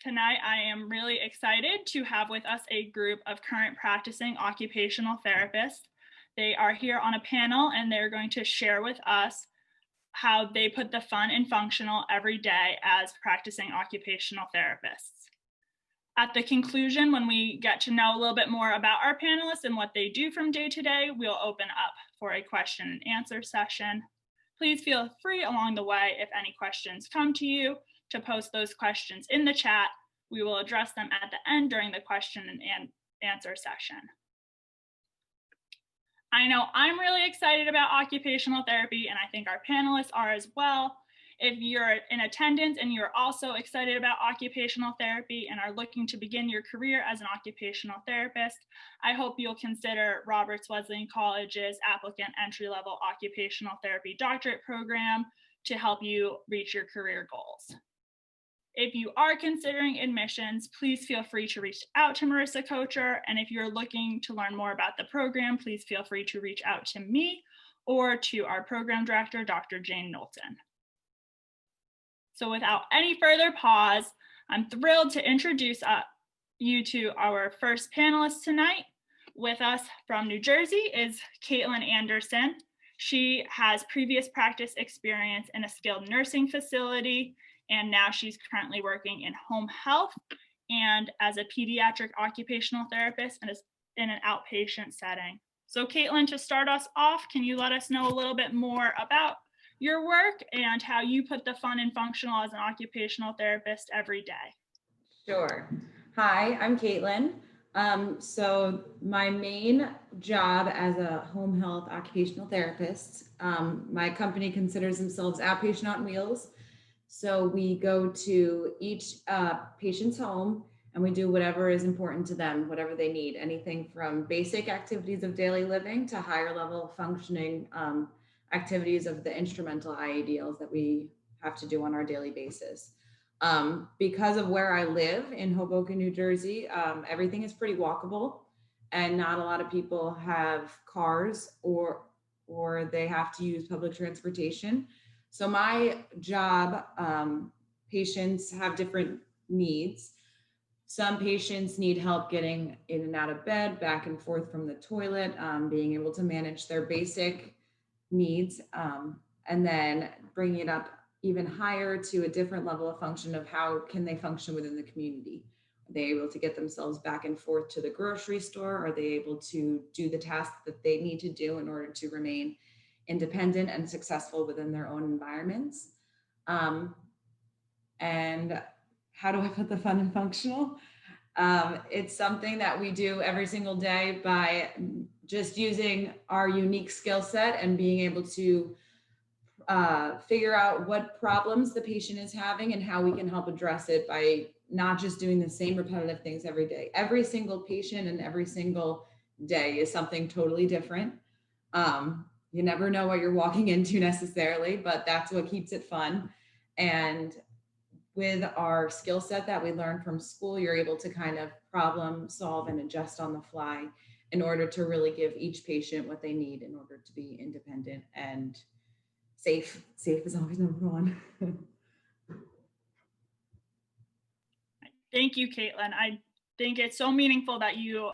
Tonight, I am really excited to have with us a group of current practicing occupational therapists. They are here on a panel and they're going to share with us how they put the fun and functional every day as practicing occupational therapists. At the conclusion, when we get to know a little bit more about our panelists and what they do from day to day, we'll open up for a question and answer session. Please feel free along the way, if any questions come to you, to post those questions in the chat. We will address them at the end during the question and answer session. I know I'm really excited about occupational therapy, and I think our panelists are as well. If you're in attendance and you're also excited about occupational therapy and are looking to begin your career as an occupational therapist, I hope you'll consider Roberts Wesleyan College's applicant entry-level occupational therapy doctorate program to help you reach your career goals. If you are considering admissions, please feel free to reach out to Marissa Kocher. And if you're looking to learn more about the program, please feel free to reach out to me or to our program director, Dr. Jane Knowlton. So without any further pause, I'm thrilled to introduce you to our first panelist tonight. With us from New Jersey is Caitlin Anderson. She has previous practice experience in a skilled nursing facility, and now she's currently working in home health and as a pediatric occupational therapist and is in an outpatient setting. So Caitlin, to start us off, can you let us know a little bit more about your work and how you put the fun and functional as an occupational therapist every day? Sure. Hi, I'm Caitlin. So my main job as a home health occupational therapist, my company considers themselves Outpatient on Wheels. So we go to each patient's home and we do whatever is important to them, whatever they need, anything from basic activities of daily living to higher level functioning activities of the instrumental IADLs that we have to do on our daily basis. Because of where I live in Hoboken, New Jersey, everything is pretty walkable and not a lot of people have cars or they have to use public transportation. So my job, patients have different needs. Some patients need help getting in and out of bed, back and forth from the toilet, being able to manage their basic needs, and then bringing it up even higher to a different level of function of how can they function within the community. Are they able to get themselves back and forth to the grocery store? Are they able to do the tasks that they need to do in order to remain independent and successful within their own environments? And how do I put the fun and functional? It's something that we do every single day by just using our unique skill set and being able to figure out what problems the patient is having and how we can help address it by not just doing the same repetitive things every day. Every single patient and every single day is something totally different. You never know what you're walking into necessarily, but that's what keeps it fun. And with our skill set that we learned from school, you're able to kind of problem solve and adjust on the fly in order to really give each patient what they need in order to be independent and safe. Safe is always number one. Thank you, Caitlin. I think it's so meaningful that you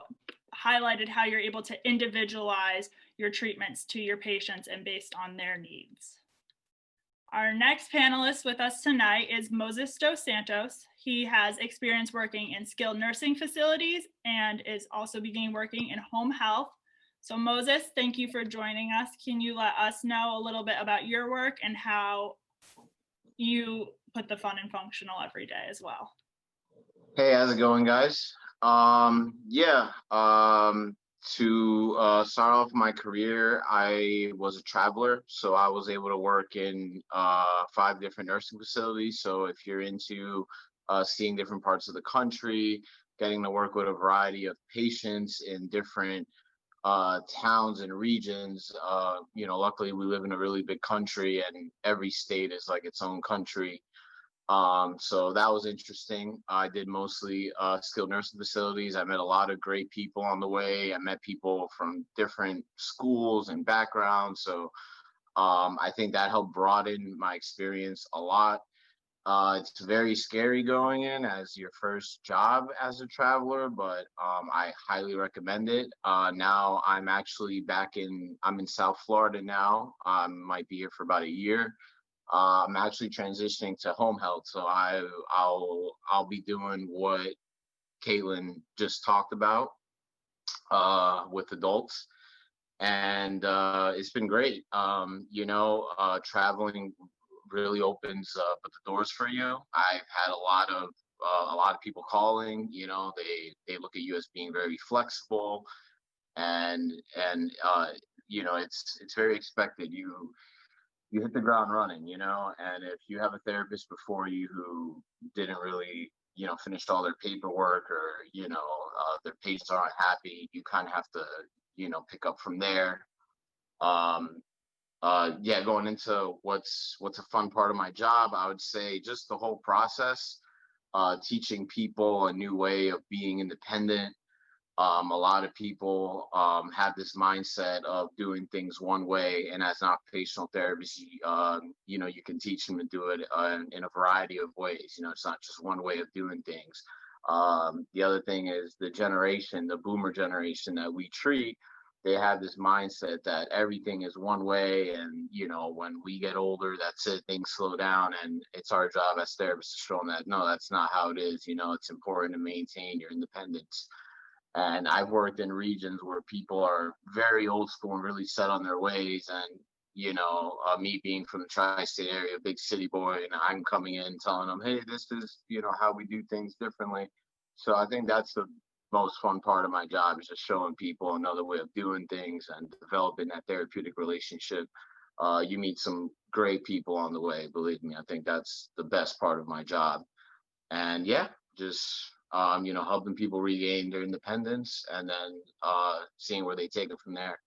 highlighted how you're able to individualize your treatments to your patients and based on their needs. Our next panelist with us tonight is Moses Dos Santos. He has experience working in skilled nursing facilities and is also beginning working in home health. So Moses, thank you for joining us. Can you let us know a little bit about your work and how you put the fun and functional every day as well? Hey, how's it going, guys? To start off my career, I was a traveler, so I was able to work in 5 different nursing facilities. So if you're into seeing different parts of the country, getting to work with a variety of patients in different towns and regions, luckily we live in a really big country and every state is like its own country. So that was interesting. I did mostly skilled nursing facilities. I met a lot of great people on the way. I met people from different schools and backgrounds. So I think that helped broaden my experience a lot. It's very scary going in as your first job as a traveler, but I highly recommend it. Now I'm in South Florida now. Might be here for about a year. I'm actually transitioning to home health, so I'll be doing what Caitlin just talked about with adults, and it's been great. Traveling really opens up the doors for you. I've had a lot of people calling. They look at you as being very flexible, and it's very expected. You hit the ground running, and if you have a therapist before you who didn't really, finish all their paperwork, or, their patients aren't happy, you kind of have to, pick up from there. Um, yeah, going into what's a fun part of my job, I would say just the whole process, teaching people a new way of being independent. A lot of people have this mindset of doing things one way, and as an occupational therapist, you can teach them to do it in a variety of ways. It's not just one way of doing things. The other thing is the boomer generation that we treat. They have this mindset that everything is one way, and when we get older, that's it. Things slow down, and it's our job as therapists to show them that no, that's not how it is. It's important to maintain your independence. And I've worked in regions where people are very old school and really set on their ways. And, me being from the tri-state area, big city boy, and I'm coming in telling them, hey, this is, how we do things differently. So I think that's the most fun part of my job, is just showing people another way of doing things and developing that therapeutic relationship. You meet some great people on the way, believe me. I think that's the best part of my job. And yeah, just helping people regain their independence, and then seeing where they take it from there.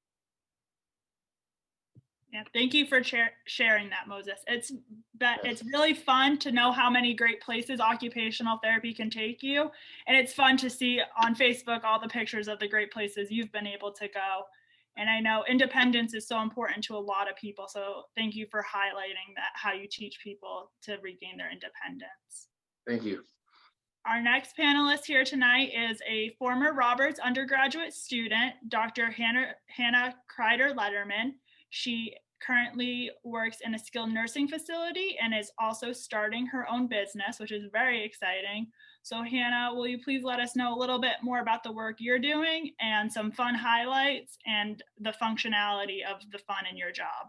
Yeah, thank you for sharing that, Moses. It's really fun to know how many great places occupational therapy can take you, and it's fun to see on Facebook all the pictures of the great places you've been able to go. And I know independence is so important to a lot of people, so thank you for highlighting that, how you teach people to regain their independence. Thank you. Our next panelist here tonight is a former Roberts undergraduate student, Dr. Hannah Kreider-Letterman. She currently works in a skilled nursing facility and is also starting her own business, which is very exciting. So Hannah, will you please let us know a little bit more about the work you're doing and some fun highlights and the functionality of the fun in your job?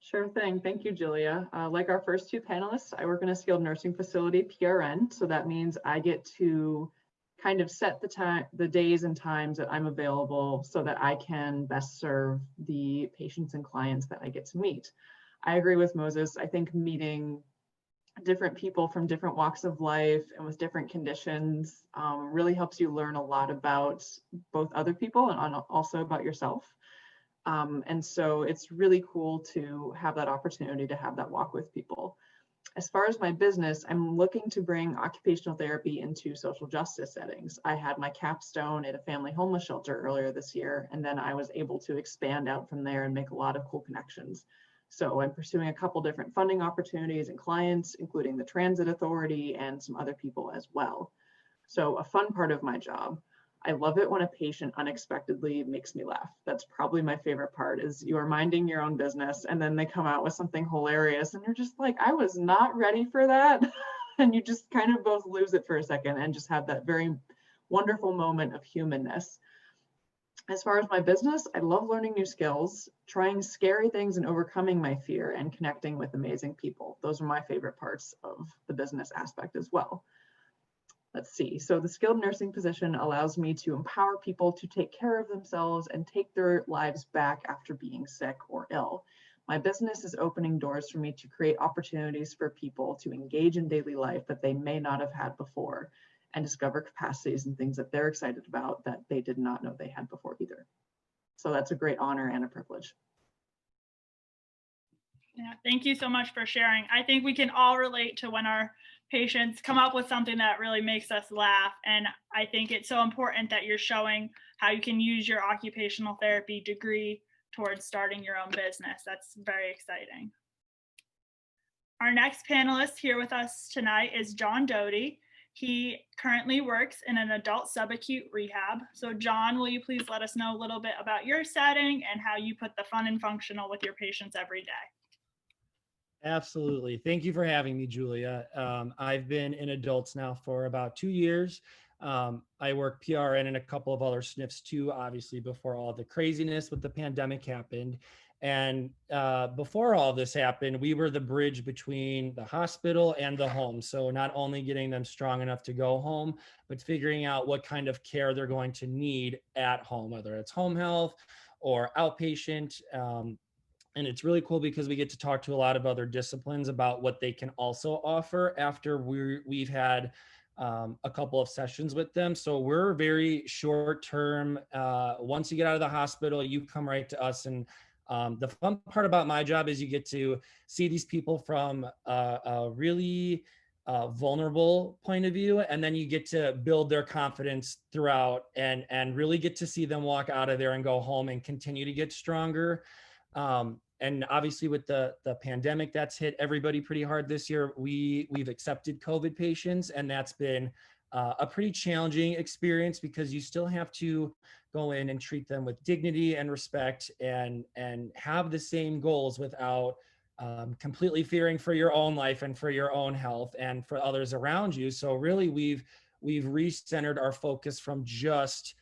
Sure thing. Thank you, Julia. Like our first two panelists, I work in a skilled nursing facility, PRN. So that means I get to kind of set the days and times that I'm available so that I can best serve the patients and clients that I get to meet. I agree with Moses. I think meeting different people from different walks of life and with different conditions really helps you learn a lot about both other people and also about yourself. And so it's really cool to have that opportunity to have that walk with people. As far as my business, I'm looking to bring occupational therapy into social justice settings. I had my capstone at a family homeless shelter earlier this year, and then I was able to expand out from there and make a lot of cool connections. So I'm pursuing a couple different funding opportunities and clients, including the Transit Authority and some other people as well. So a fun part of my job. I love it when a patient unexpectedly makes me laugh. That's probably my favorite part, is you are minding your own business and then they come out with something hilarious and you're just like, I was not ready for that. And you just kind of both lose it for a second and just have that very wonderful moment of humanness. As far as my business, I love learning new skills, trying scary things and overcoming my fear, and connecting with amazing people. Those are my favorite parts of the business aspect as well. Let's see. So the skilled nursing position allows me to empower people to take care of themselves and take their lives back after being sick or ill. My business is opening doors for me to create opportunities for people to engage in daily life that they may not have had before, and discover capacities and things that they're excited about that they did not know they had before either. So that's a great honor and a privilege. Yeah, thank you so much for sharing. I think we can all relate to when our patients come up with something that really makes us laugh. And I think it's so important that you're showing how you can use your occupational therapy degree towards starting your own business. That's very exciting. Our next panelist here with us tonight is John Doty. He currently works in an adult subacute rehab. So John, will you please let us know a little bit about your setting and how you put the fun and functional with your patients every day? Absolutely. Thank you for having me, Julia. I've been in adults now for about 2 years. I work PRN and a couple of other SNFs too, obviously, before all the craziness with the pandemic happened. And before all this happened, we were the bridge between the hospital and the home. So not only getting them strong enough to go home, but figuring out what kind of care they're going to need at home, whether it's home health or outpatient. And it's really cool because we get to talk to a lot of other disciplines about what they can also offer after we've had a couple of sessions with them. So we're very short term. Once you get out of the hospital, you come right to us. And the fun part about my job is you get to see these people from a really vulnerable point of view, and then you get to build their confidence throughout and really get to see them walk out of there and go home and continue to get stronger. And obviously with the pandemic that's hit everybody pretty hard this year, we've accepted COVID patients, and that's been a pretty challenging experience because you still have to go in and treat them with dignity and respect and have the same goals without completely fearing for your own life and for your own health and for others around you. So really we've recentered our focus from just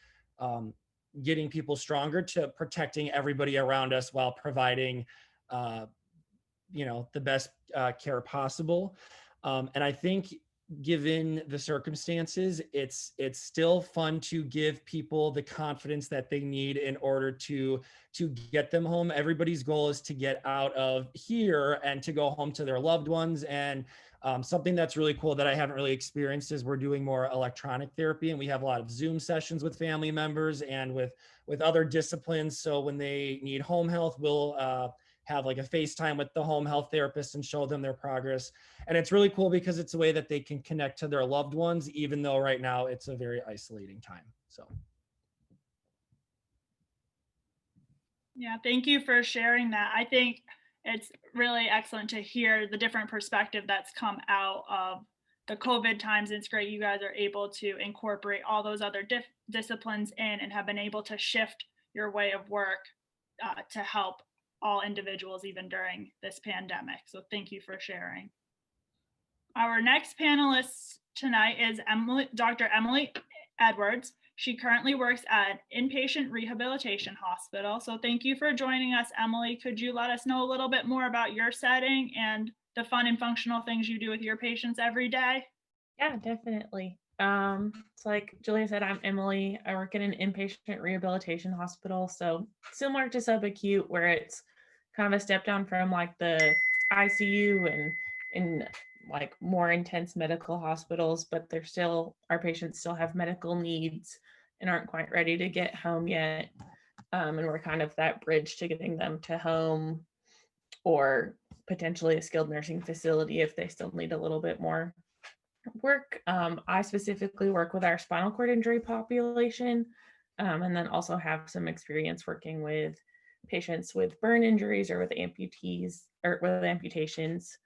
getting people stronger to protecting everybody around us while providing, the best care possible. And I think given the circumstances, it's still fun to give people the confidence that they need in order to get them home. Everybody's goal is to get out of here and to go home to their loved ones. And something that's really cool that I haven't really experienced is we're doing more electronic therapy, and we have a lot of Zoom sessions with family members and with other disciplines. So when they need home health, we'll have like a FaceTime with the home health therapist and show them their progress. And it's really cool because it's a way that they can connect to their loved ones, even though right now it's a very isolating time. So. Yeah, thank you for sharing that. I think it's really excellent to hear the different perspective that's come out of the COVID times. It's great you guys are able to incorporate all those other disciplines in and have been able to shift your way of work to help all individuals even during this pandemic. So thank you for sharing. Our next panelist tonight is Dr. Emily Edwards. She currently works at an inpatient rehabilitation hospital. So thank you for joining us, Emily. Could you let us know a little bit more about your setting and the fun and functional things you do with your patients every day? Yeah, definitely. So like Julia said, I'm Emily. I work in an inpatient rehabilitation hospital. So similar to subacute, where it's kind of a step down from like the ICU and in like more intense medical hospitals, but they're still, our patients still have medical needs and aren't quite ready to get home yet. And we're kind of that bridge to getting them to home or potentially a skilled nursing facility if they still need a little bit more work. I specifically work with our spinal cord injury population, and then also have some experience working with patients with burn injuries or with amputees or with amputations.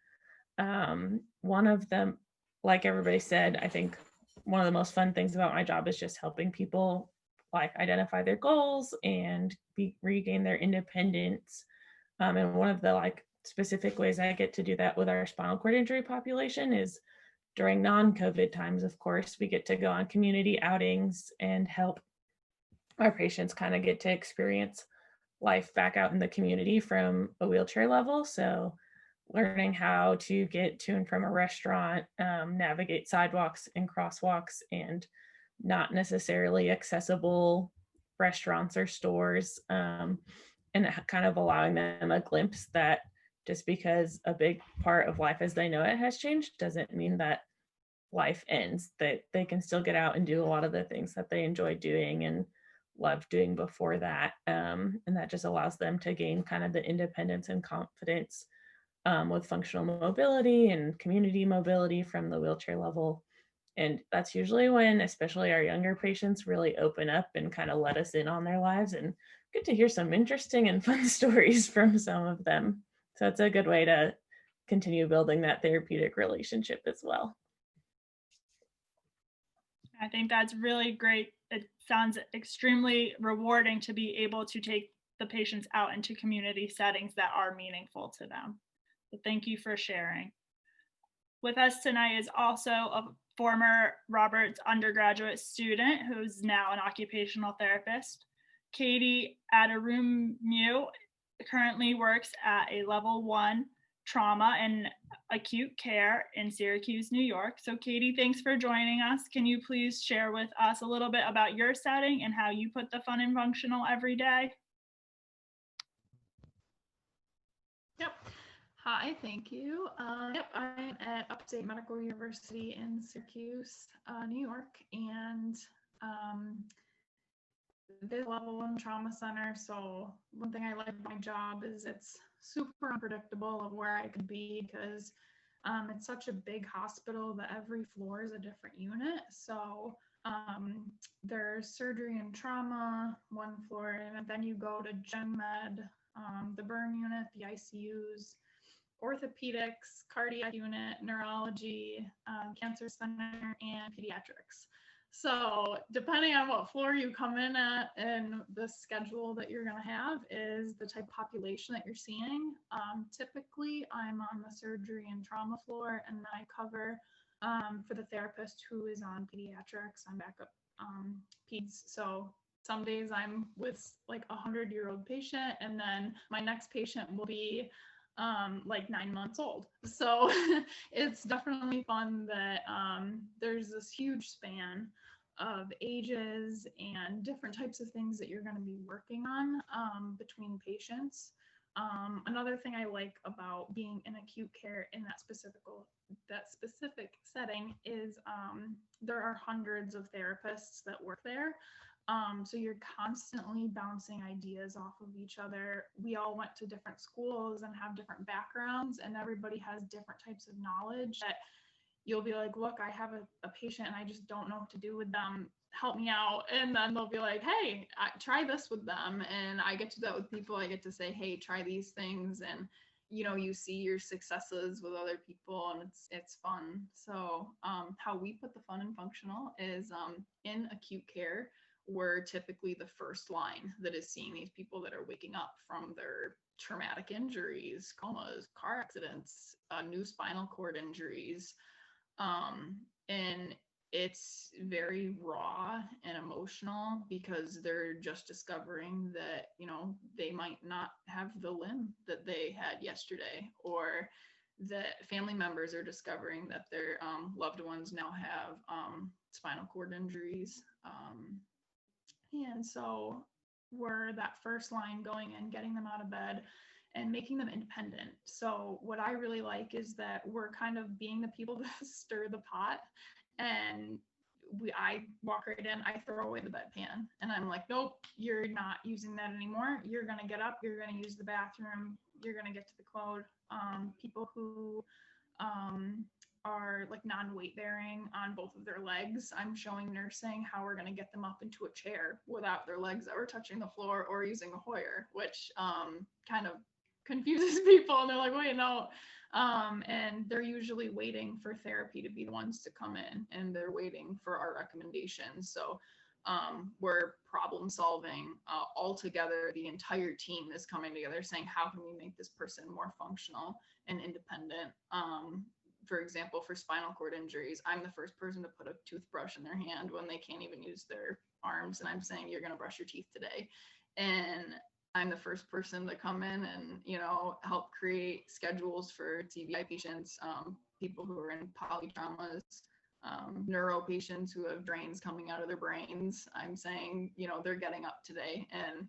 One of them, like everybody said, I think one of the most fun things about my job is just helping people like identify their goals and regain their independence. And one of the like specific ways I get to do that with our spinal cord injury population is during non-COVID times. Of course, we get to go on community outings and help our patients kind of get to experience life back out in the community from a wheelchair level. So learning how to get to and from a restaurant, navigate sidewalks and crosswalks and not necessarily accessible restaurants or stores, and kind of allowing them a glimpse that just because a big part of life as they know it has changed doesn't mean that life ends, that they can still get out and do a lot of the things that they enjoy doing and loved doing before that. And that just allows them to gain kind of the independence and confidence with functional mobility and community mobility from the wheelchair level. And that's usually when, especially our younger patients, really open up and kind of let us in on their lives and get to hear some interesting and fun stories from some of them. So it's a good way to continue building that therapeutic relationship as well. I think that's really great. It sounds extremely rewarding to be able to take the patients out into community settings that are meaningful to them. So thank you for sharing. With us tonight is also a former Roberts undergraduate student who's now an occupational therapist. Katie Aderumu currently works at a level 1 trauma and acute care in Syracuse, New York. So Katie, thanks for joining us. Can you please share with us a little bit about your setting and how you put the fun and functional every day? Yep. Hi, thank you. Yep, I'm at Upstate Medical University in Syracuse, New York, and this level 1 trauma center. So one thing I like about my job is it's super unpredictable of where I could be, because it's such a big hospital that every floor is a different unit. So there's surgery and trauma, one floor, and then you go to gen med, the burn unit, the ICUs, orthopedics, cardiac unit, neurology, cancer center, and pediatrics. So depending on what floor you come in at and the schedule that you're going to have is the type of population that you're seeing. Typically, I'm on the surgery and trauma floor, and then I cover for the therapist who is on pediatrics. I'm backup peds. So some days I'm with like a 100-year-old patient, and then my next patient will be like 9 months old. So it's definitely fun that there's this huge span of ages and different types of things that you're going to be working on between patients. Another thing I like about being in acute care in that specific setting is there are hundreds of therapists that work there. So you're constantly bouncing ideas off of each other. We all went to different schools and have different backgrounds, and everybody has different types of knowledge that you'll be like, look, I have a patient and I just don't know what to do with them. Help me out. And then they'll be like, hey, try this with them. And I get to do that with people. I get to say, hey, try these things. And you see your successes with other people, and it's fun. So how we put the fun and functional is in acute care, we're typically the first line that is seeing these people that are waking up from their traumatic injuries, comas, car accidents, new spinal cord injuries. And it's very raw and emotional because they're just discovering that, they might not have the limb that they had yesterday, or that family members are discovering that their loved ones now have spinal cord injuries. And so we're that first line going in, getting them out of bed and making them independent. So what I really like is that we're kind of being the people that stir the pot, and I walk right in, I throw away the bedpan, and I'm like, nope, you're not using that anymore. You're going to get up, you're going to use the bathroom, you're going to get to the code. People who are like non-weight bearing on both of their legs, I'm showing nursing how we're going to get them up into a chair without their legs ever touching the floor, or using a Hoyer, which kind of confuses people, and they're like, wait, no. And they're usually waiting for therapy to be the ones to come in, and they're waiting for our recommendations. So we're problem solving all together. The entire team is coming together saying, how can we make this person more functional and independent? For example, for spinal cord injuries, I'm the first person to put a toothbrush in their hand when they can't even use their arms. And I'm saying, you're going to brush your teeth today. And I'm the first person to come in and, help create schedules for TBI patients, people who are in polytraumas, neuro patients who have drains coming out of their brains. I'm saying, they're getting up today, and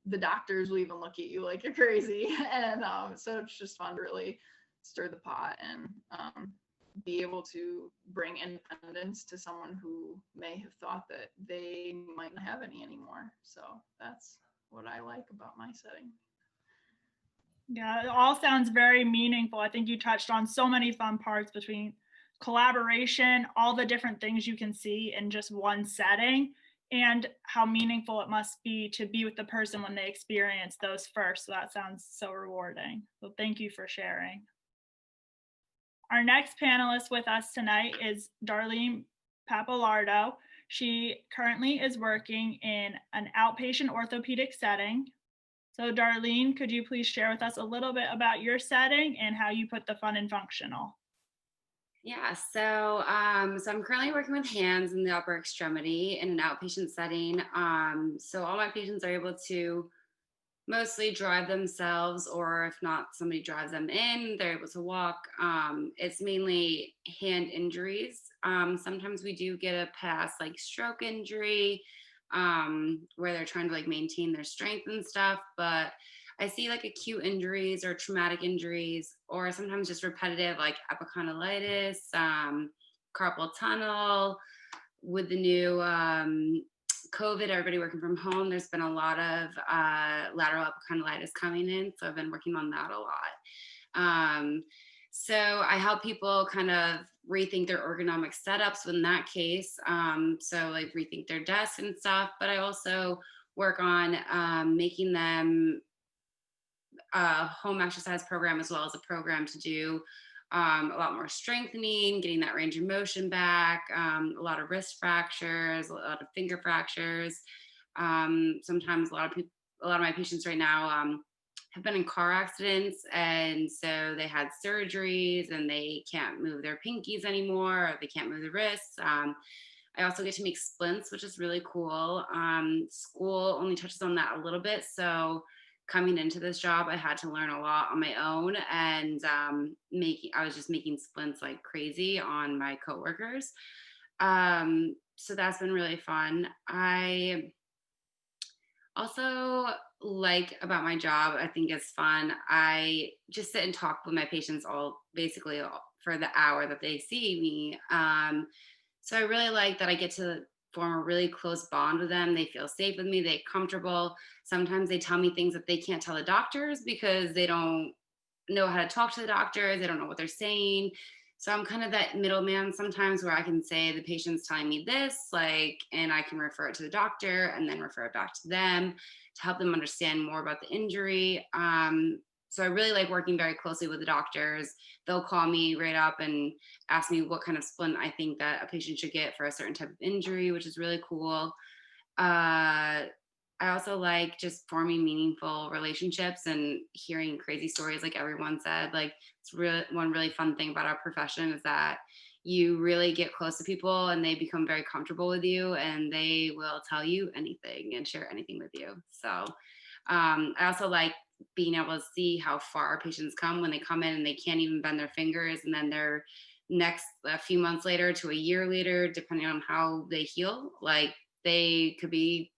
the doctors will even look at you like you're crazy. And so it's just fun to really stir the pot and be able to bring independence to someone who may have thought that they might not have any anymore. So that's what I like about my setting. Yeah, it all sounds very meaningful. I think you touched on so many fun parts between collaboration, all the different things you can see in just one setting, and how meaningful it must be to be with the person when they experience those first. So that sounds so rewarding. So thank you for sharing. Our next panelist with us tonight is Darlene Papalardo. She currently is working in an outpatient orthopedic setting. So Darlene, could you please share with us a little bit about your setting and how you put the fun in functional? Yeah, so I'm currently working with hands in the upper extremity in an outpatient setting. So all my patients are able to mostly drive themselves, or if not, somebody drives them in, they're able to walk. It's mainly hand injuries. Sometimes we do get a past like stroke injury, where they're trying to like maintain their strength and stuff, but I see like acute injuries or traumatic injuries, or sometimes just repetitive like epicondylitis, carpal tunnel. With the new COVID, everybody working from home, there's been a lot of lateral epicondylitis coming in. So I've been working on that a lot. So I help people kind of rethink their ergonomic setups in that case. So like rethink their desks and stuff, but I also work on making them a home exercise program as well as a program to do a lot more strengthening, getting that range of motion back, a lot of wrist fractures, a lot of finger fractures. Sometimes a lot of my patients right now have been in car accidents, and so they had surgeries and they can't move their pinkies anymore, or they can't move the wrists. I also get to make splints, which is really cool. School only touches on that a little bit, so coming into this job, I had to learn a lot on my own, and I was just making splints like crazy on my coworkers. So that's been really fun. I also like about my job, I think it's fun, I just sit and talk with my patients basically for the hour that they see me. So I really like that I get to form a really close bond with them. They feel safe with me, they're comfortable. Sometimes they tell me things that they can't tell the doctors because they don't know how to talk to the doctors, they don't know what they're saying. So I'm kind of that middleman sometimes, where I can say the patient's telling me this, like, and I can refer it to the doctor and then refer it back to them to help them understand more about the injury. So I really like working very closely with the doctors. They'll call me right up and ask me what kind of splint I think that a patient should get for a certain type of injury, which is really cool. I also like just forming meaningful relationships and hearing crazy stories, like everyone said. Like, it's one really fun thing about our profession is that you really get close to people and they become very comfortable with you, and they will tell you anything and share anything with you. So I also like being able to see how far our patients come when they come in and they can't even bend their fingers, and then they're a few months later to a year later, depending on how they heal, like they could be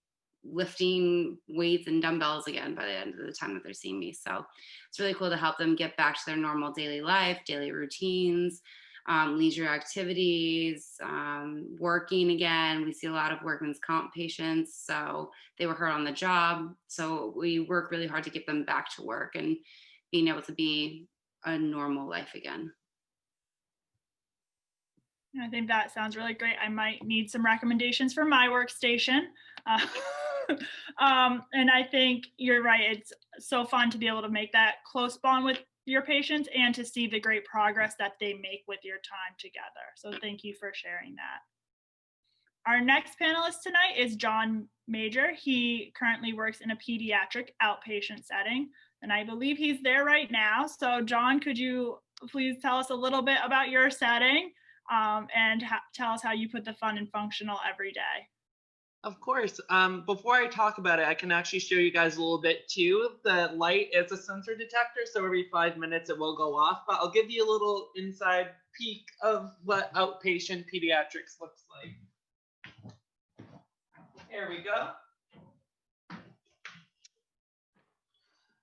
lifting weights and dumbbells again by the end of the time that they're seeing me. So it's really cool to help them get back to their normal daily life, daily routines, leisure activities, working again. We see a lot of workman's comp patients, so they were hurt on the job. So we work really hard to get them back to work and being able to be a normal life again. I think that sounds really great. I might need some recommendations for my workstation. And I think you're right. It's so fun to be able to make that close bond with your patients and to see the great progress that they make with your time together. So thank you for sharing that. Our next panelist tonight is John Major. He currently works in a pediatric outpatient setting, and I believe he's there right now. So John, could you please tell us a little bit about your setting and tell us how you put the fun and functional every day? Of course. Before I talk about it, I can actually show you guys a little bit too. The light is a sensor detector, so every 5 minutes it will go off, but I'll give you a little inside peek of what outpatient pediatrics looks like. Here we go.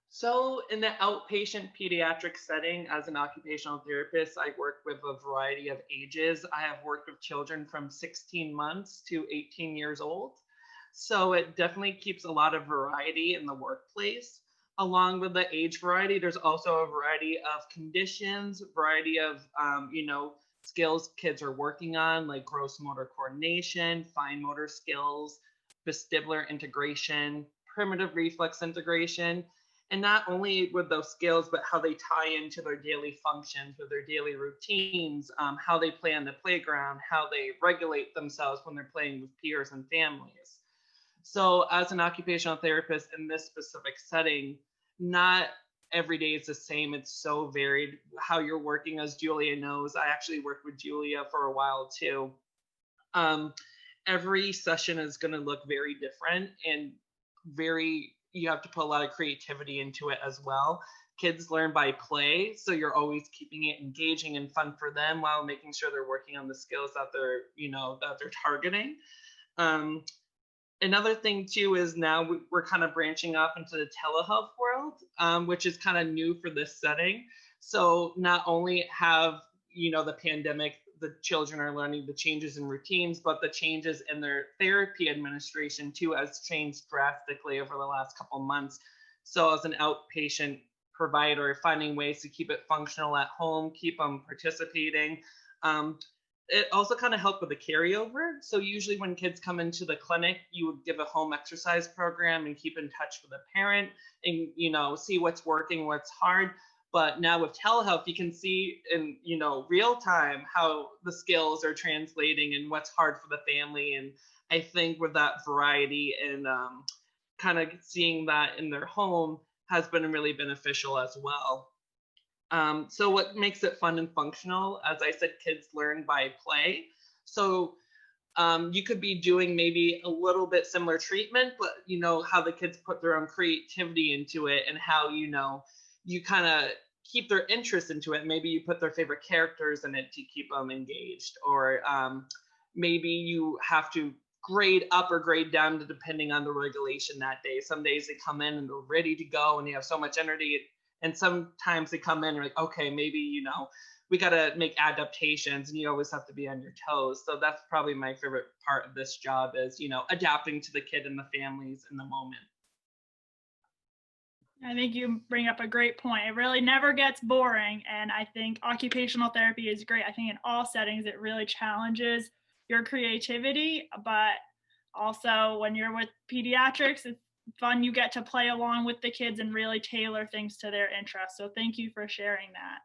So in the outpatient pediatric setting, as an occupational therapist, I work with a variety of ages. I have worked with children from 16 months to 18 years old. So it definitely keeps a lot of variety in the workplace. Along with the age variety, there's also a variety of conditions, variety of, skills kids are working on, like gross motor coordination, fine motor skills, vestibular integration, primitive reflex integration. And not only with those skills, but how they tie into their daily functions, with their daily routines, how they play on the playground, how they regulate themselves when they're playing with peers and families. So as an occupational therapist in this specific setting, not every day is the same. It's so varied how you're working. As Julia knows, I actually worked with Julia for a while too. Every session is going to look very different, and you have to put a lot of creativity into it as well. Kids learn by play, so you're always keeping it engaging and fun for them while making sure they're working on the skills that they're targeting. Another thing too is now we're kind of branching off into the telehealth world, which is kind of new for this setting. So not only have the pandemic, the children are learning the changes in routines, but the changes in their therapy administration too has changed drastically over the last couple months. So as an outpatient provider, finding ways to keep it functional at home, keep them participating. It also kind of helped with the carryover. So usually when kids come into the clinic, you would give a home exercise program and keep in touch with the parent and, see what's working, what's hard. But now with telehealth, you can see in, real time how the skills are translating and what's hard for the family. And I think with that variety and kind of seeing that in their home has been really beneficial as well. So what makes it fun and functional? As I said, kids learn by play. So you could be doing maybe a little bit similar treatment, but how the kids put their own creativity into it and how, you kind of keep their interest into it. Maybe you put their favorite characters in it to keep them engaged, or maybe you have to grade up or grade down depending on the regulation that day. Some days they come in and they're ready to go and they have so much energy. And sometimes they come in and like, okay, maybe, we got to make adaptations, and you always have to be on your toes. So that's probably my favorite part of this job is, adapting to the kid and the families in the moment. I think you bring up a great point. It really never gets boring. And I think occupational therapy is great. I think in all settings, it really challenges your creativity, but also when you're with pediatrics, it's fun. You get to play along with the kids and really tailor things to their interests. So thank you for sharing that.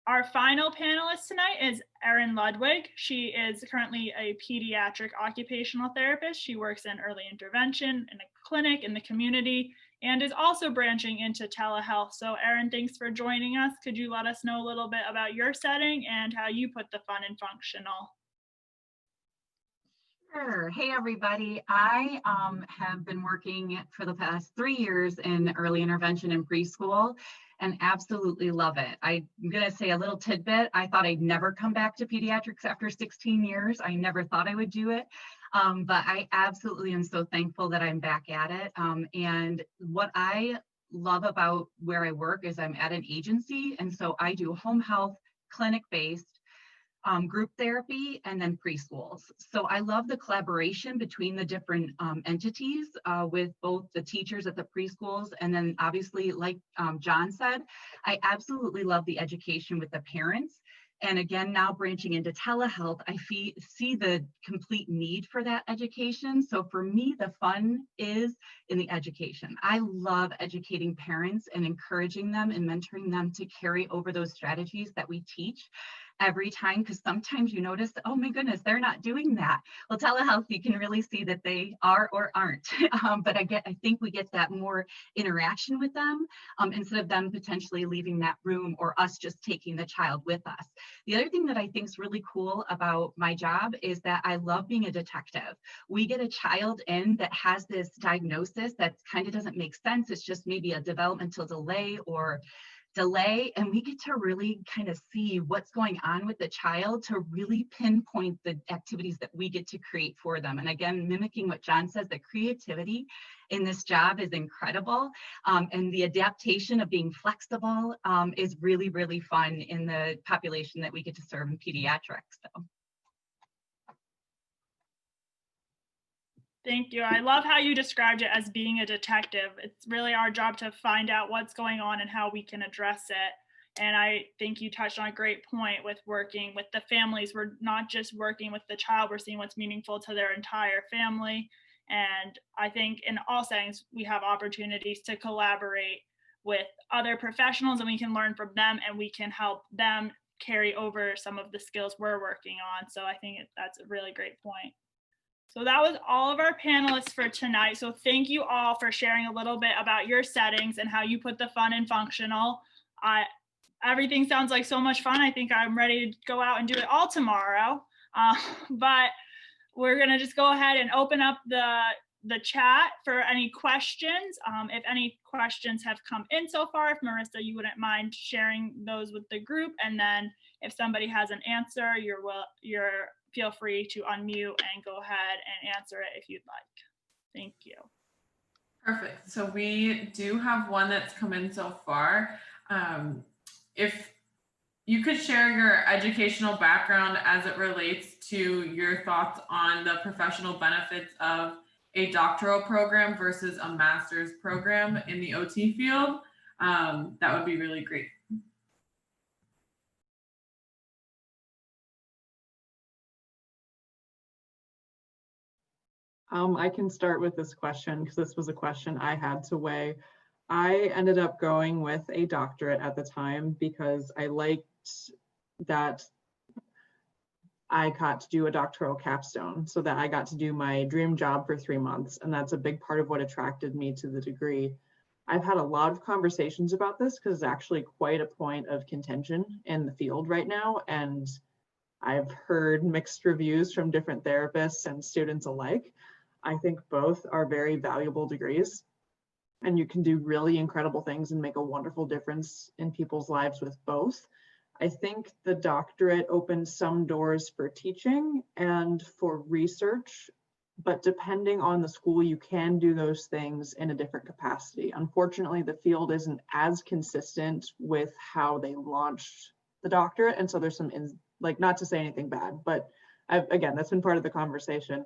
Our final panelist tonight is Erin Ludwig. She is currently a pediatric occupational therapist. She works in early intervention in a clinic in the community and is also branching into telehealth. So Erin, thanks for joining us. Could you let us know a little bit about your setting and how you put the fun and functional? Sure. Hey, everybody. I have been working for the past 3 years in early intervention and preschool and absolutely love it. I'm going to say a little tidbit. I thought I'd never come back to pediatrics after 16 years. I never thought I would do it. But I absolutely am so thankful that I'm back at it. And what I love about where I work is I'm at an agency. And so I do home health, clinic-based, group therapy, and then preschools. So I love the collaboration between the different entities with both the teachers at the preschools. And then obviously, like John said, I absolutely love the education with the parents. And again, now branching into telehealth, I see the complete need for that education. So for me, the fun is in the education. I love educating parents and encouraging them and mentoring them to carry over those strategies that we teach every time, because sometimes you notice, oh my goodness, they're not doing that. Well, telehealth, you can really see that they are or aren't. But I think we get that more interaction with them instead of them potentially leaving that room or us just taking the child with us. The other thing that I think is really cool about my job is that I love being a detective. We get a child in that has this diagnosis that kind of doesn't make sense. It's just maybe a developmental delay, and we get to really kind of see what's going on with the child to really pinpoint the activities that we get to create for them. And again, mimicking what John says, the creativity in this job is incredible. And the adaptation of being flexible is really, really fun in the population that we get to serve in pediatrics. So. Thank you. I love how you described it as being a detective. It's really our job to find out what's going on and how we can address it. And I think you touched on a great point with working with the families. We're not just working with the child, we're seeing what's meaningful to their entire family. And I think in all settings, we have opportunities to collaborate with other professionals, and we can learn from them, and we can help them carry over some of the skills we're working on. So I think that's a really great point. So that was all of our panelists for tonight. So thank you all for sharing a little bit about your settings and how you put the fun and functional. Everything sounds like so much fun. I think I'm ready to go out and do it all tomorrow. But we're gonna just go ahead and open up the chat for any questions. If any questions have come in so far, if Marissa, you wouldn't mind sharing those with the group. And then if somebody has an answer, you're feel free to unmute and go ahead and answer it if you'd like. Thank you. Perfect. So we do have one that's come in so far. If you could share your educational background as it relates to your thoughts on the professional benefits of a doctoral program versus a master's program in the OT field, that would be really great. I can start with this question because this was a question I had to weigh. I ended up going with a doctorate at the time because I liked that I got to do a doctoral capstone, so that I got to do my dream job for 3 months. And that's a big part of what attracted me to the degree. I've had a lot of conversations about this because it's actually quite a point of contention in the field right now. And I've heard mixed reviews from different therapists and students alike. I think both are very valuable degrees, and you can do really incredible things and make a wonderful difference in people's lives with both. I think the doctorate opens some doors for teaching and for research, but depending on the school, you can do those things in a different capacity. Unfortunately, the field isn't as consistent with how they launched the doctorate. And so there's some, not to say anything bad, but again, that's been part of the conversation.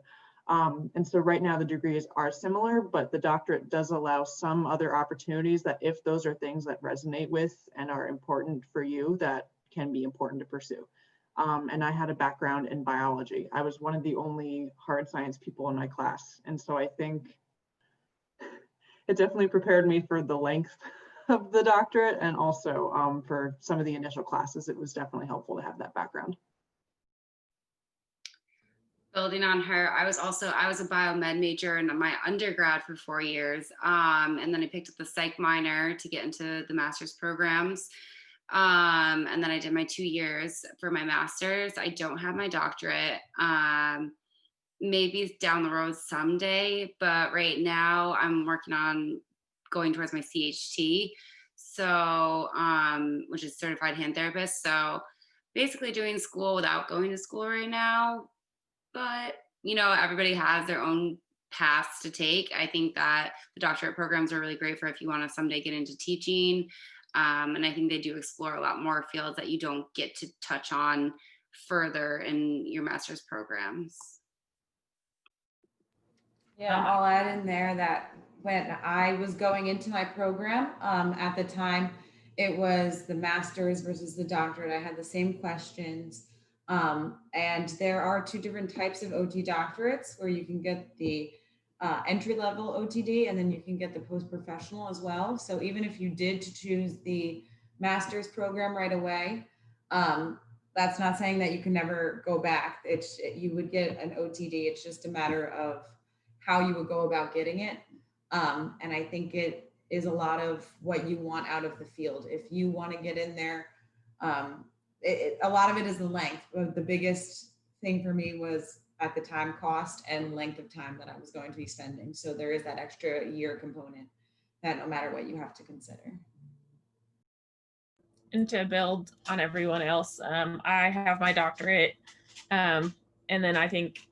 And so right now the degrees are similar, but the doctorate does allow some other opportunities that if those are things that resonate with and are important for you, that can be important to pursue. And I had a background in biology. I was one of the only hard science people in my class. And so I think it definitely prepared me for the length of the doctorate, and also for some of the initial classes, it was definitely helpful to have that background. Building on her, I was a biomed major in my undergrad for 4 years. And then I picked up the psych minor to get into the master's programs. And then I did my 2 years for my master's. I don't have my doctorate. Maybe down the road someday, but right now I'm working on going towards my CHT. So, which is certified hand therapist. So basically doing school without going to school right now. But, everybody has their own paths to take. I think that the doctorate programs are really great for if you want to someday get into teaching. And I think they do explore a lot more fields that you don't get to touch on further in your master's programs. Yeah, I'll add in there that when I was going into my program, at the time, it was the master's versus the doctorate. I had the same questions. And there are 2 different types of OT doctorates where you can get the entry-level OTD, and then you can get the post-professional as well. So even if you did choose the master's program right away, that's not saying that you can never go back. You would get an OTD. It's just a matter of how you would go about getting it. And I think it is a lot of what you want out of the field. If you want to get in there, a lot of it is the length. The biggest thing for me was at the time cost and length of time that I was going to be spending. So there is that extra year component that no matter what you have to consider. And to build on everyone else, I have my doctorate. And then I think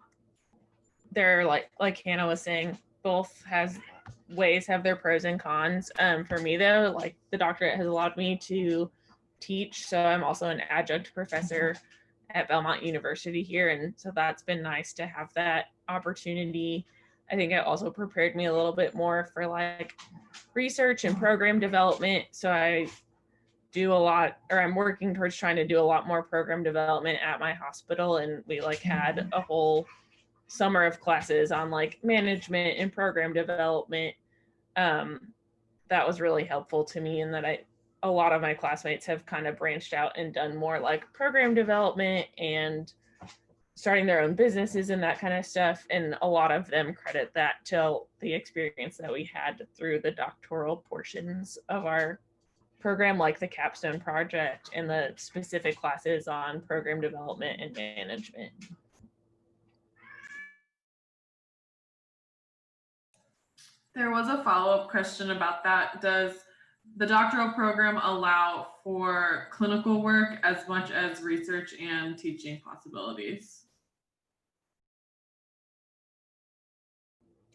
they're like Hannah was saying, both have their pros and cons. For me though, like the doctorate has allowed me to teach. So I'm also an adjunct professor at Belmont University here. And so that's been nice to have that opportunity. I think it also prepared me a little bit more for like research and program development. So I'm working towards trying to do a lot more program development at my hospital. And we had a whole summer of classes on like management and program development. That was really helpful to me, and that a lot of my classmates have kind of branched out and done more like program development and starting their own businesses and that kind of stuff. And a lot of them credit that to the experience that we had through the doctoral portions of our program, like the capstone project and the specific classes on program development and management. There was a follow-up question about that. Does the doctoral program allow for clinical work as much as research and teaching possibilities?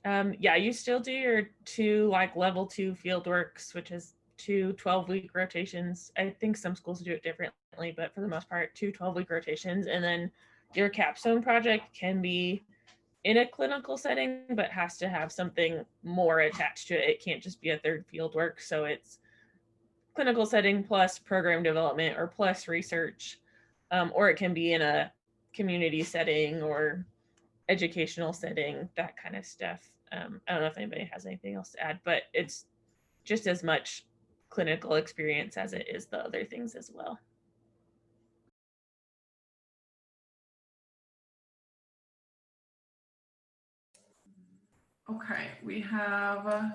Yeah, you still do your 2 like level 2 field works, which is 2 12-week rotations. I think some schools do it differently, but for the most part, 2 12-week rotations. And then your capstone project can be in a clinical setting, but has to have something more attached to it. It can't just be a third field work. So it's clinical setting plus program development or plus research, or it can be in a community setting or educational setting, that kind of stuff. I don't know if anybody has anything else to add, but it's just as much clinical experience as it is the other things as well. Okay, we have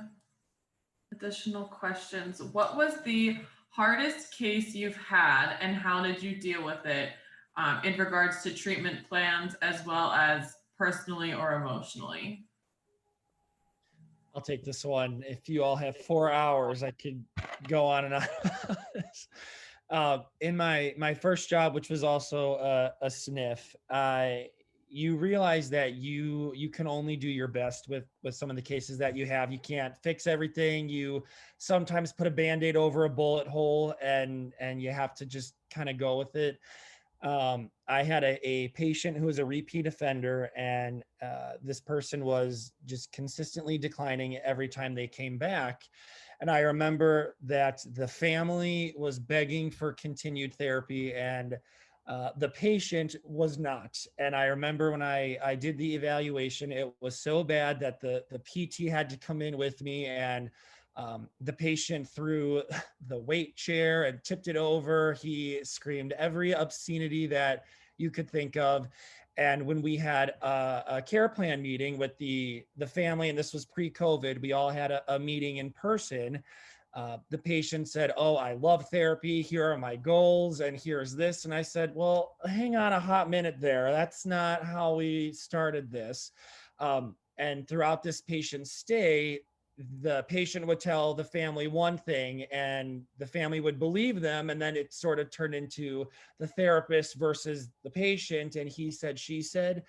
additional questions. What was the hardest case you've had, and how did you deal with it in regards to treatment plans as well as personally or emotionally? I'll take this one. If you all have 4 hours, I could go on and on. In my first job, which was also a SNF, you realize that you can only do your best with some of the cases that you have. You can't fix everything. You sometimes put a Band-Aid over a bullet hole, and you have to just kind of go with it. I had a patient who was a repeat offender, and this person was just consistently declining every time they came back. And I remember that the family was begging for continued therapy, and the patient was not. And I remember when I did the evaluation, it was so bad that the PT had to come in with me, and the patient threw the weight chair and tipped it over. He screamed every obscenity that you could think of. And when we had a care plan meeting with the family, and this was pre-COVID, we all had a meeting in person. The patient said, "Oh, I love therapy. Here are my goals, and here's this." And I said, "Well, hang on a hot minute there. That's not how we started this." And throughout this patient's stay, the patient would tell the family one thing, and the family would believe them, and then it sort of turned into the therapist versus the patient, and he said, she said.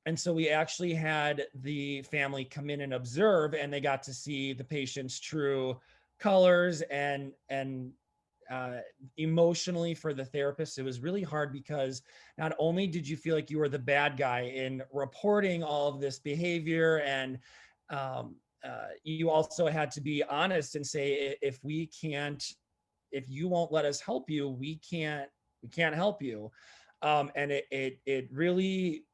And so we actually had the family come in and observe, and they got to see the patient's true colors. And emotionally, for the therapist, it was really hard, because not only did you feel like you were the bad guy in reporting all of this behavior, and you also had to be honest and say, if you won't let us help you, we can't help you. And it really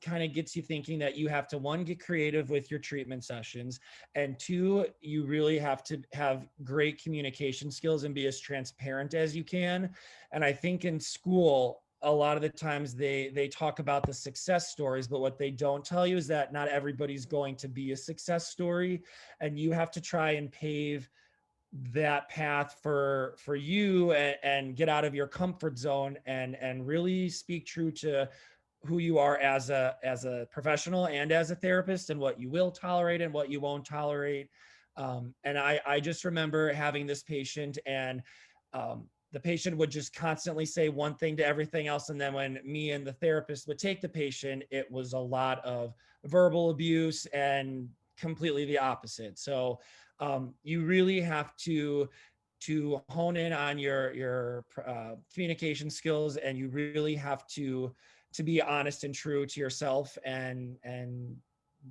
kind of gets you thinking that you have to, one, get creative with your treatment sessions, and two, you really have to have great communication skills and be as transparent as you can. And I think in school, a lot of the times they talk about the success stories, but what they don't tell you is that not everybody's going to be a success story, and you have to try and pave that path for you, and get out of your comfort zone, and really speak true to who you are as a professional and as a therapist, and what you will tolerate and what you won't tolerate. And I just remember having this patient, and the patient would just constantly say one thing to everything else. And then when me and the therapist would take the patient, it was a lot of verbal abuse and completely the opposite. So you really have to hone in on your communication skills, and you really have to be honest and true to yourself, and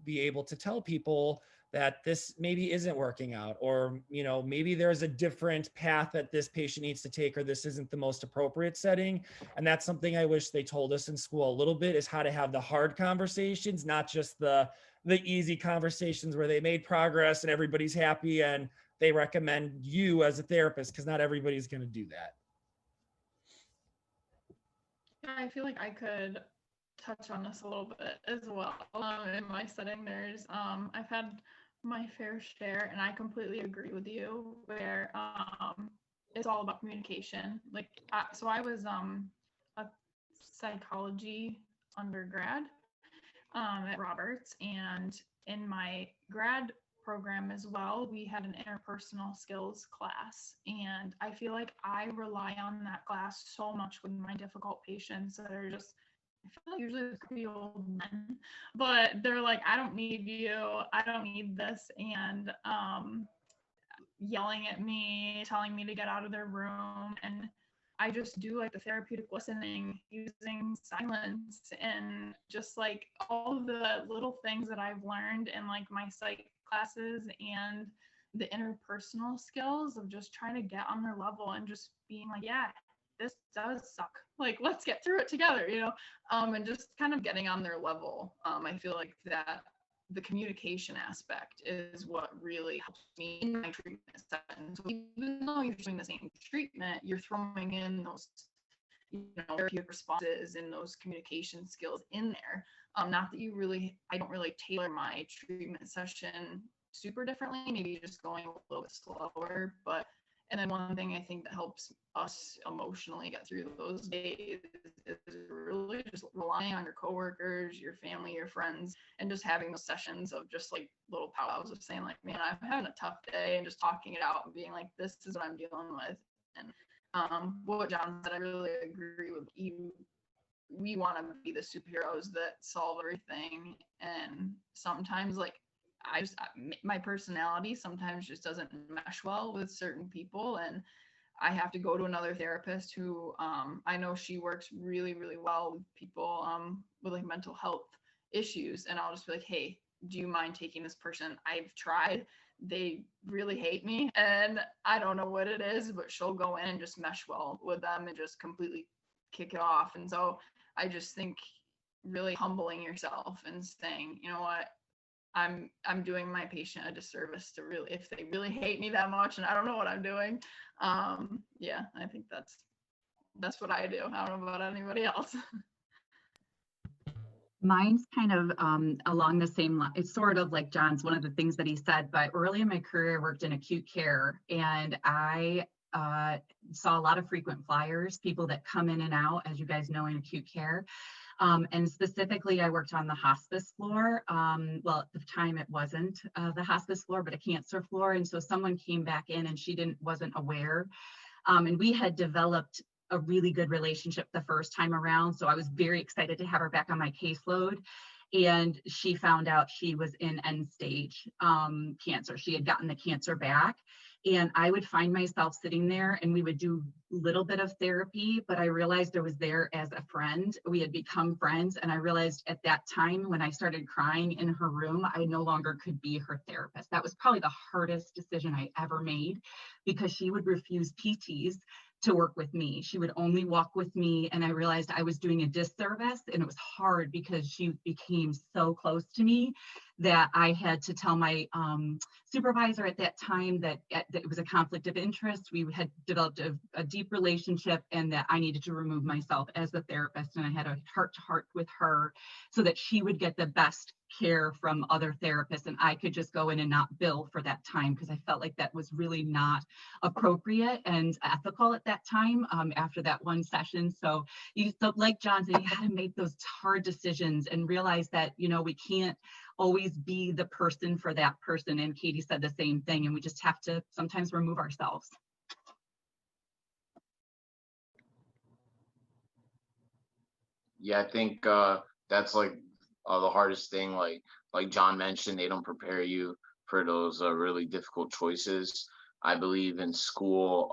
be able to tell people that this maybe isn't working out, or, you know, maybe there's a different path that this patient needs to take, or this isn't the most appropriate setting. And that's something I wish they told us in school a little bit, is how to have the hard conversations, not just the easy conversations where they made progress and everybody's happy and they recommend you as a therapist, because not everybody's going to do that. Yeah, I feel like I could touch on this a little bit as well. In my setting, I've had my fair share, and I completely agree with you, where it's all about communication. Like, so I was a psychology undergrad at Roberts, and in my grad program as well, we had an interpersonal skills class, and I feel like I rely on that class so much with my difficult patients that are just, I feel like usually it's creepy old men, but they're like, I don't need you, I don't need this, and yelling at me, telling me to get out of their room. And I just do like the therapeutic listening, using silence, and just like all of the little things that I've learned in like my psych classes, and the interpersonal skills of just trying to get on their level and just being like, yeah, this does suck. Like, let's get through it together, you know? And just kind of getting on their level. I feel like that the communication aspect is what really helps me in my treatment session. So even though you're doing the same treatment, you're throwing in those, you know, therapeutic responses and those communication skills in there. Not that I don't really tailor my treatment session super differently, maybe just going a little bit slower. But and then one thing I think that helps us emotionally get through those days is really just relying on your coworkers, your family, your friends, and just having those sessions of just like little powwows of saying like, man, I'm having a tough day, and just talking it out and being like, this is what I'm dealing with. And what John said, I really agree with you. We want to be the superheroes that solve everything, and sometimes like my personality sometimes just doesn't mesh well with certain people, and I have to go to another therapist who I know she works really, really well with people with like mental health issues, and I'll just be like, hey, do you mind taking this person? I've tried, they really hate me, and I don't know what it is, but she'll go in and just mesh well with them and just completely kick it off. And so I just think really humbling yourself and saying, you know what, I'm doing my patient a disservice to really, if they really hate me that much and I don't know what I'm doing. Yeah, I think that's what I do. I don't know about anybody else. Mine's kind of along the same line. It's sort of like John's, one of the things that he said, but early in my career, I worked in acute care, and I saw a lot of frequent flyers, people that come in and out, as you guys know, in acute care. And specifically, I worked on the hospice floor. Well, at the time it wasn't the hospice floor, but a cancer floor. And so someone came back in and she wasn't aware. And we had developed a really good relationship the first time around. So I was very excited to have her back on my caseload. And she found out she was in end stage cancer. She had gotten the cancer back. And I would find myself sitting there, and we would do a little bit of therapy, but I realized I was there as a friend. We had become friends. And I realized at that time, when I started crying in her room, I no longer could be her therapist. That was probably the hardest decision I ever made, because she would refuse PTs to work with me. She would only walk with me. And I realized I was doing a disservice, and it was hard because she became so close to me that I had to tell my supervisor at that time that it was a conflict of interest. We had developed a deep relationship, and that I needed to remove myself as the therapist. And I had a heart-to-heart with her so that she would get the best care from other therapists, and I could just go in and not bill for that time, because I felt like that was really not appropriate and ethical at that time after that one session. So like John said, you got to make those hard decisions and realize that, you know, we can't always be the person for that person. And Katie said the same thing, and we just have to sometimes remove ourselves. Yeah, I think that's like the hardest thing. Like John mentioned, they don't prepare you for those really difficult choices. I believe in school,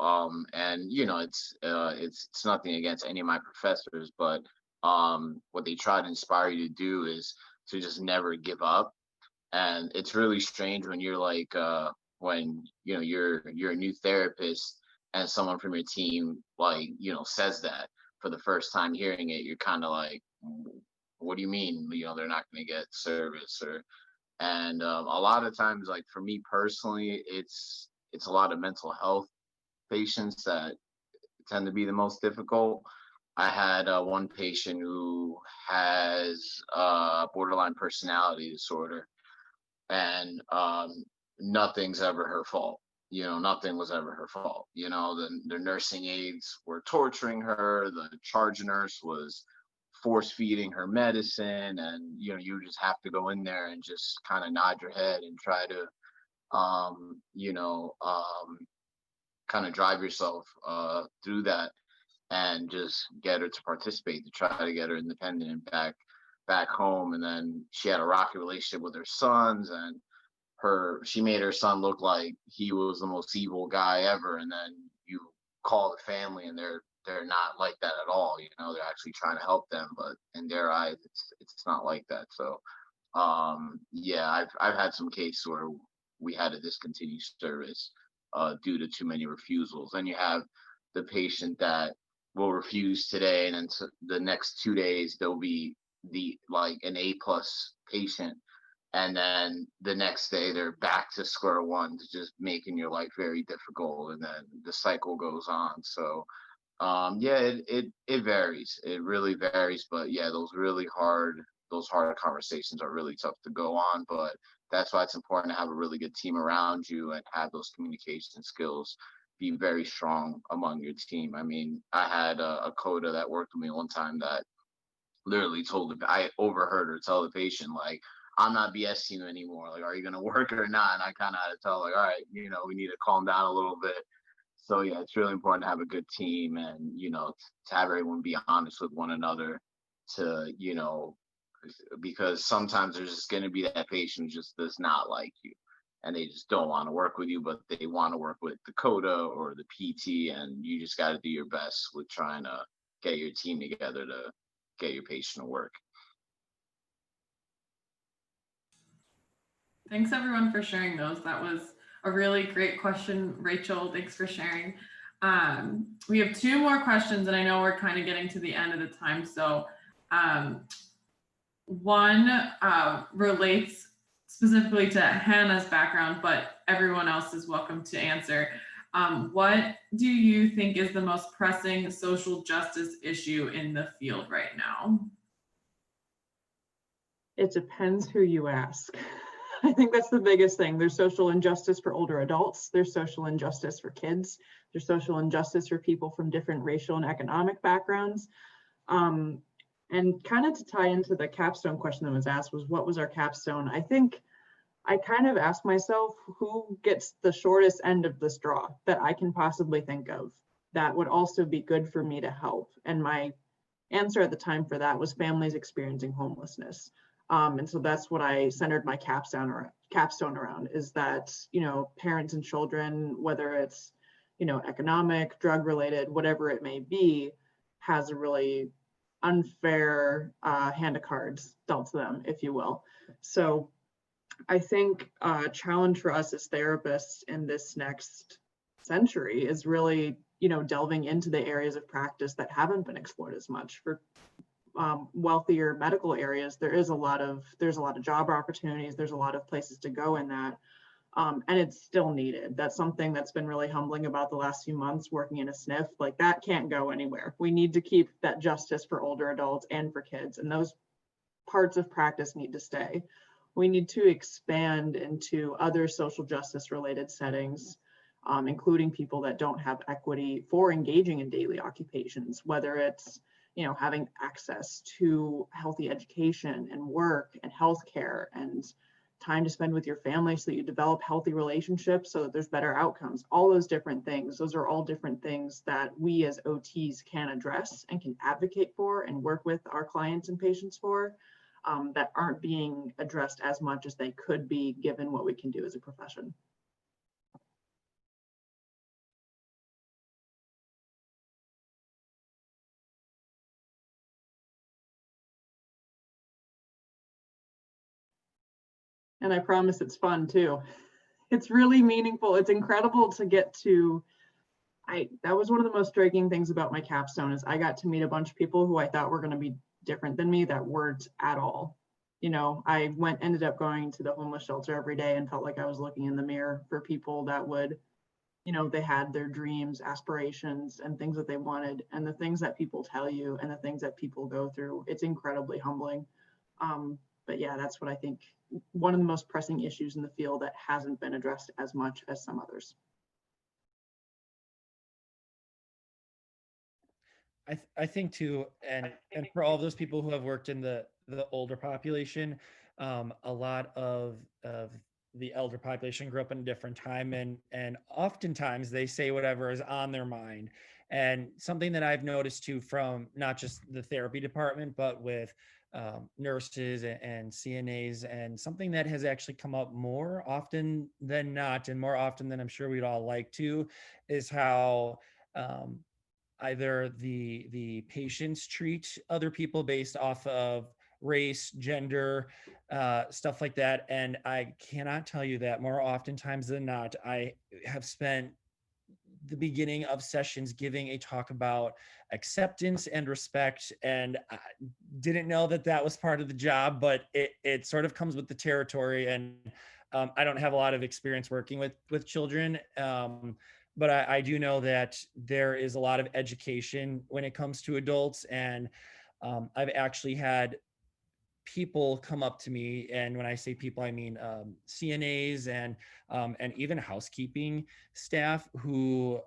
and you know, it's nothing against any of my professors, but what they try to inspire you to do is to just never give up. And it's really strange when you're like, when, you know, you're a new therapist and someone from your team, like, you know, says that for the first time hearing it, you're kind of like, what do you mean? You know, they're not going to get service or, and a lot of times, like for me personally, it's a lot of mental health patients that tend to be the most difficult. I had one patient who has borderline personality disorder, and nothing's ever her fault. You know, nothing was ever her fault. You know, the nursing aides were torturing her. The charge nurse was force feeding her medicine, and you know, you just have to go in there and just kind of nod your head and try to, you know, kind of drive yourself through that and just get her to participate, to try to get her independent and back home. And then she had a rocky relationship with her sons, and she made her son look like he was the most evil guy ever. And then you call the family and they're not like that at all. You know, they're actually trying to help them, but in their eyes it's not like that. So yeah, I've had some cases where we had to discontinue service due to too many refusals. And you have the patient that will refuse today, and then the next 2 days they'll be the like an A+ patient, and then the next day they're back to square one, to just making your life very difficult, and then the cycle goes on. So yeah, it varies. It really varies. But yeah, those hard conversations are really tough to go on. But that's why it's important to have a really good team around you and have those communication skills be very strong among your team. I mean, I had a coda that worked with me one time that literally I overheard her tell the patient, like, I'm not BSing you anymore. Like, are you going to work or not? And I kind of had to tell, like, all right, you know, we need to calm down a little bit. So yeah, it's really important to have a good team, and, you know, to have everyone be honest with one another, to, you know, because sometimes there's just going to be that patient who just does not like you, and they just don't want to work with you, but they want to work with the coda or the PT, and you just got to do your best with trying to get your team together to get your patient to work. Thanks everyone for sharing those. That was a really great question, Rachel. Thanks for sharing. We have 2 more questions, and I know we're kind of getting to the end of the time. So one relates specifically to Hannah's background, but everyone else is welcome to answer. What do you think is the most pressing social justice issue in the field right now? It depends who you ask. I think that's the biggest thing. There's social injustice for older adults. There's social injustice for kids. There's social injustice for people from different racial and economic backgrounds. And kind of to tie into the capstone question that was asked, was what was our capstone? I think I kind of asked myself, who gets the shortest end of the straw that I can possibly think of that would also be good for me to help? And my answer at the time for that was families experiencing homelessness. And so that's what I centered my capstone around, is that, you know, parents and children, whether it's, you know, economic, drug related, whatever it may be, has a really unfair hand of cards dealt to them, if you will. So I think a challenge for us as therapists in this next century is really, you know, delving into the areas of practice that haven't been explored as much. For wealthier medical areas, there's a lot of job opportunities, there's a lot of places to go in that, and it's still needed. That's something that's been really humbling about the last few months working in a SNF. Like, that can't go anywhere. We need to keep that justice for older adults and for kids, and those parts of practice need to stay. We need to expand into other social justice related settings, including people that don't have equity for engaging in daily occupations, whether it's, you know, having access to healthy education and work and healthcare and time to spend with your family so that you develop healthy relationships so that there's better outcomes. All those different things, those are all different things that we as OTs can address and can advocate for and work with our clients and patients for, that aren't being addressed as much as they could be given what we can do as a profession. And I promise it's fun too. It's really meaningful. It's incredible to get to, that was one of the most striking things about my capstone is I got to meet a bunch of people who I thought were going to be different than me that weren't at all. You know, I ended up going to the homeless shelter every day and felt like I was looking in the mirror for people that would, you know, they had their dreams, aspirations, and things that they wanted, and the things that people tell you and the things that people go through. It's incredibly humbling. But yeah, that's what I think one of the most pressing issues in the field that hasn't been addressed as much as some others. I think too, and for all those people who have worked in the older population, a lot of the elder population grew up in a different time, and oftentimes they say whatever is on their mind. And something that I've noticed too, from not just the therapy department, but with nurses and CNAs, and something that has actually come up more often than not, and more often than I'm sure we'd all like to, is how either the patients treat other people based off of race, gender, stuff like that. And I cannot tell you that more oftentimes than not, I have spent the beginning of sessions giving a talk about acceptance and respect, and I didn't know that that was part of the job, but it sort of comes with the territory. And I don't have a lot of experience working with children, but I do know that there is a lot of education when it comes to adults. And I've actually had people come up to me, and when I say people, I mean CNAs and even housekeeping staff who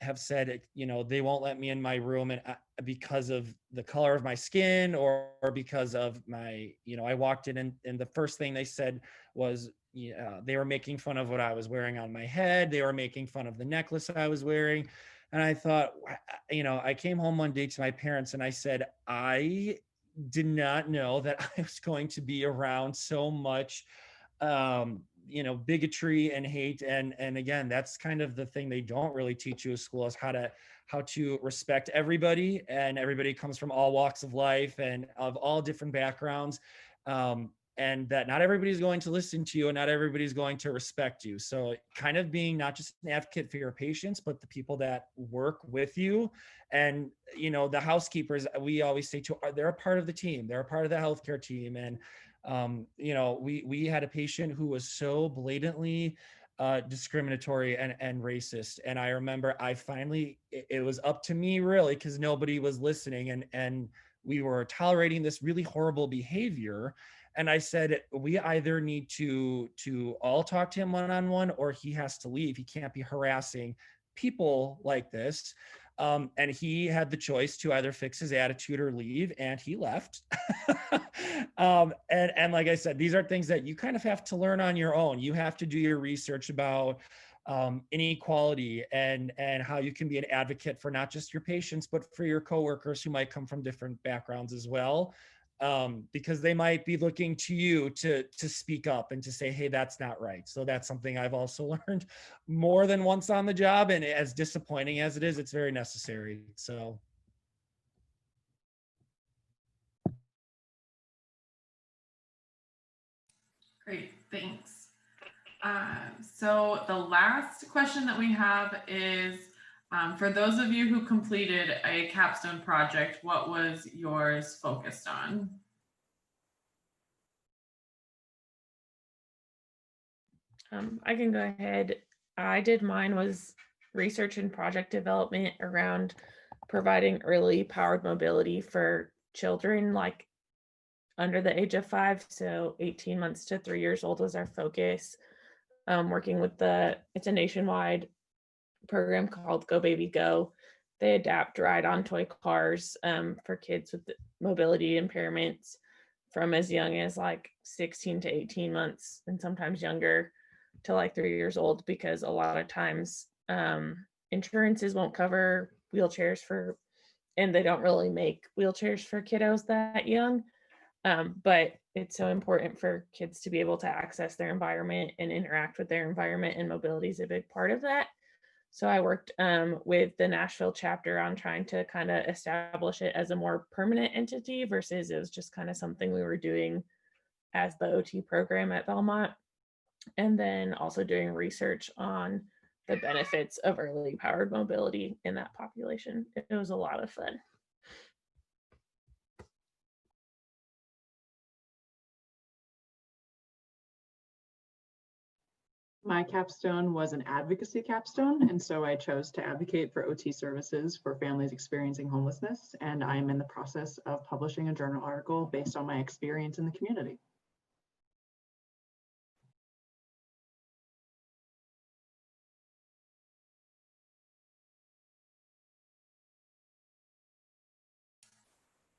have said, you know, they won't let me in my room and because of the color of my skin, or because of my, you know, I walked in and the first thing they said was, they were making fun of what I was wearing on my head. They were making fun of the necklace I was wearing. And I thought, you know, I came home one day to my parents and I said, I did not know that I was going to be around so much, you know, bigotry and hate. And again, that's kind of the thing they don't really teach you at school, is how to respect everybody. And everybody comes from all walks of life and of all different backgrounds. And that not everybody's going to listen to you and not everybody's going to respect you. So kind of being not just an advocate for your patients, but the people that work with you. And, you know, the housekeepers, we always say they're a part of the team. They're a part of the healthcare team. And, you know, we had a patient who was so blatantly discriminatory and racist. And I remember it was up to me really, because nobody was listening, and we were tolerating this really horrible behavior. And I said, we either need to all talk to him one-on-one, or he has to leave. He can't be harassing people like this. And he had the choice to either fix his attitude or leave, and he left. And like I said, these are things that you kind of have to learn on your own. You have to do your research about inequality and how you can be an advocate for not just your patients, but for your coworkers who might come from different backgrounds as well. Because they might be looking to you to speak up and to say, hey, that's not right. So that's something I've also learned more than once on the job. And as disappointing as it is, it's very necessary. So. Great, thanks. So the last question that we have is, for those of you who completed a capstone project, what was yours focused on? I can go ahead. I did mine was research and project development around providing early powered mobility for children like under the age of 5, so 18 months to 3 years old was our focus. Working with it's a nationwide program called Go Baby Go. They adapt ride-on toy cars for kids with mobility impairments from as young as like 16 to 18 months and sometimes younger to like 3 years old, because a lot of times insurances won't cover wheelchairs and they don't really make wheelchairs for kiddos that young. But it's so important for kids to be able to access their environment and interact with their environment, and mobility is a big part of that. So I worked with the Nashville chapter on trying to kind of establish it as a more permanent entity versus it was just kind of something we were doing as the OT program at Belmont, and then also doing research on the benefits of early powered mobility in that population. It was a lot of fun. My capstone was an advocacy capstone, and so I chose to advocate for OT services for families experiencing homelessness, and I am in the process of publishing a journal article based on my experience in the community.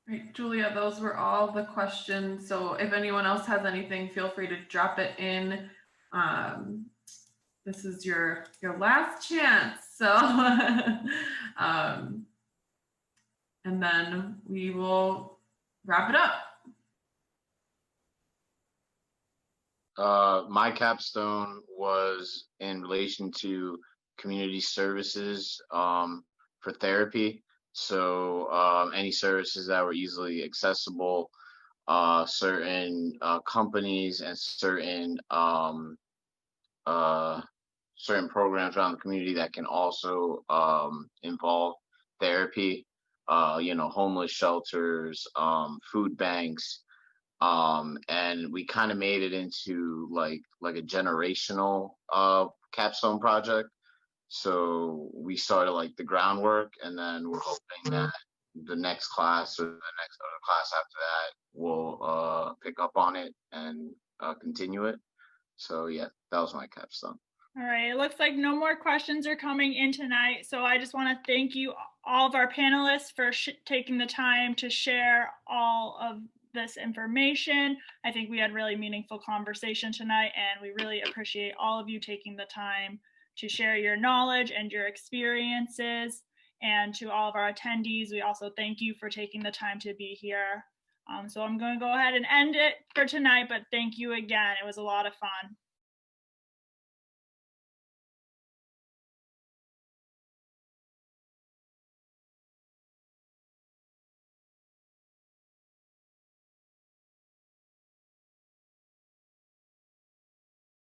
Great, Julia, those were all the questions. So if anyone else has anything, feel free to drop it in. This is your last chance. So, and then we will wrap it up. My capstone was in relation to community services for therapy. So any services that were easily accessible, certain companies and certain certain programs around the community that can also involve therapy, homeless shelters, food banks, and we kind of made it into like a generational capstone project. So we started like the groundwork, and then we're hoping that the next class or the next class after that will pick up on it and continue it. So yeah, that was my capstone. All right, it looks like no more questions are coming in tonight. So I just want to thank you, all of our panelists, for taking the time to share all of this information. I think we had really meaningful conversation tonight, and we really appreciate all of you taking the time to share your knowledge and your experiences. And to all of our attendees, we also thank you for taking the time to be here. So I'm going to go ahead and end it for tonight, but thank you again. It was a lot of fun.